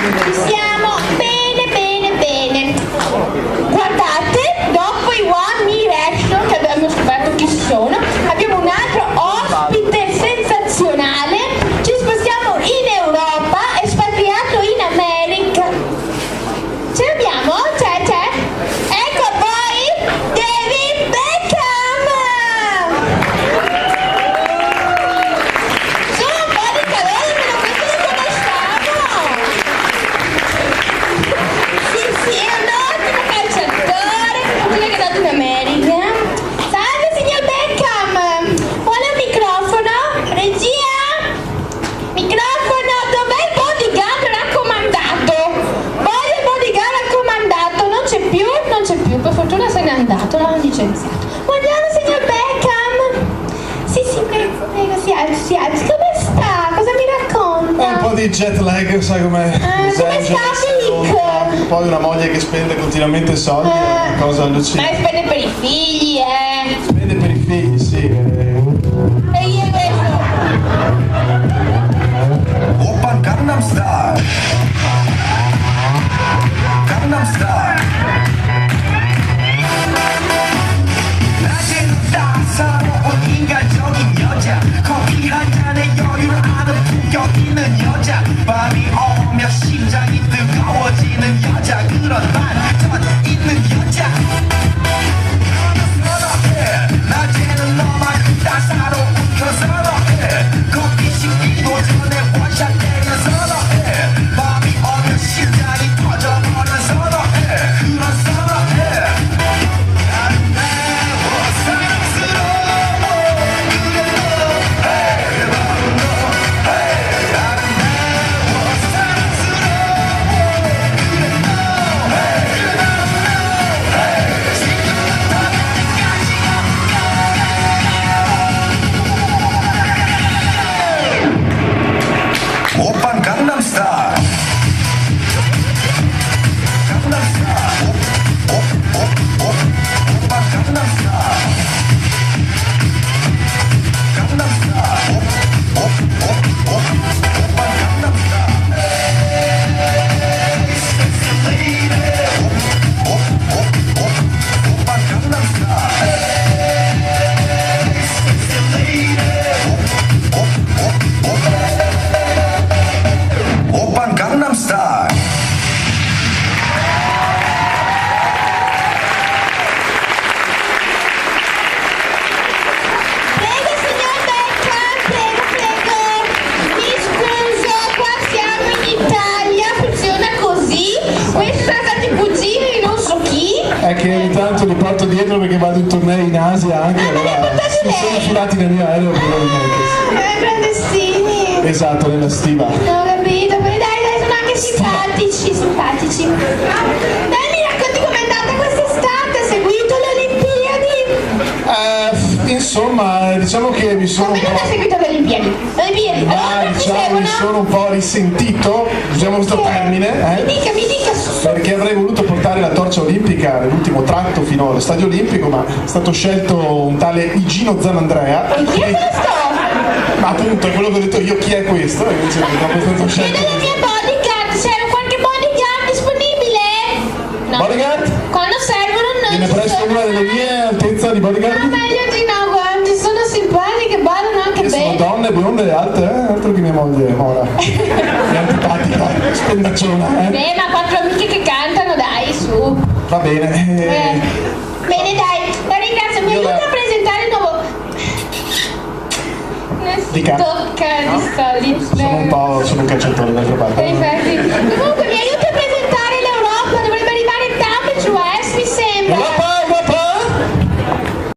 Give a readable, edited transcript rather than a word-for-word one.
Ci siamo, bene, bene, bene. Guardate, dopo i One Me Reaction, che abbiamo scoperto chi sono, abbiamo un altro ospite sensazionale. Ci spostiamo in Europa, espatriato in America. Ce l'abbiamo? C'è? Ecco a voi, David Beckham! Sono un po' di calore, però questo lo conosciamo! Sì, è un ottimo calciatore, quello che è andato in America. Salve signor Beckham! Vuole un microfono? Regia? Microfono, dov'è il bodyguard raccomandato? Voglio il bodyguard raccomandato, non c'è più, per fortuna se n'è andato, l'hanno licenziato. Buongiorno signor Beckham! Sì, prego, si alzi. Come sta? Cosa mi racconta? Un po' di jet lag, sai com'è? Come sta Vic? Poi una moglie che spende continuamente soldi, è una cosa Ma allucinante. spende per i figli, Spende per i figli, sì. E io questo? Oppan Gangnam Style. Gangnam Style. 낮에는 따사로운 인간적인 여자 커피 한 잔에 여유를 아는 품격 있는 여자 밤이 오면 심장이 뜨거워지는 여자 그런 반전 있는 여자 낮에는 너만큼 따사로운 그 선어해 커피 식기도 전에 원샷 때려 선어해 밤이 오면 심장이 터져버린 선어해 그런 선어해 아름다워 사랑스러워 그래 너 바로 너 아름다워 사랑스러워 그래 너 오빤 강남 스타일 강남 스타일 오빤 강남 스타일 강남 스타일 오빤 강남 스타일 에이 섹시 레이디 오빤 강남 스타일 에이 섹시 레이디 오빤 강남 스타일 Prego signor Beckham, prego. Mi scuso, qua siamo in Italia, funziona così. Questi sono stati cugini di non so chi. È che ogni tanto li porto dietro perché vado in tournée in Asia anche, Ah, ma li allora portate si sono lei? affilati nel mio aereo probabilmente. Clandestini. Esatto, nella stiva. Ho capito, però dai, sono anche simpatici. Dai, mi racconti com'è andata quest'estate, hai seguito le Olimpiadi? Insomma, diciamo che mi sono Come un non hai po'... seguito le Olimpiadi? Allora, ci diciamo, servono? mi sono un po' risentito, usiamo questo termine, Mi dica su. perché avrei voluto portare la torcia olimpica nell'ultimo tratto fino allo stadio olimpico, ma è stato scelto un tale Igino Zanandrea. E chi è questo? Ma appunto è quello che ho detto io, chi è questo? E invece dopo è stato scelto. Chiedo alle mie bodyguard, c'è qualche bodyguard disponibile? No. Bodyguard? Quando servono non Viene ci presto sono. una delle mie altezza di No, bodyguard? meglio di no, guardi, sono simpatiche, ballano anche Io sono bene. donne bionde e alte, altro che mia moglie, Mora. È antipatica, spendacciona, Beh, ma quattro amiche che cantano, dai, su. Va bene. Bene, dai, la ringrazio, mi Io aiuta la- a presentare il nuovo... Non si Dica. tocca di solito. Sono un calciatore d'altra parte. Infatti. Comunque mi aiuta a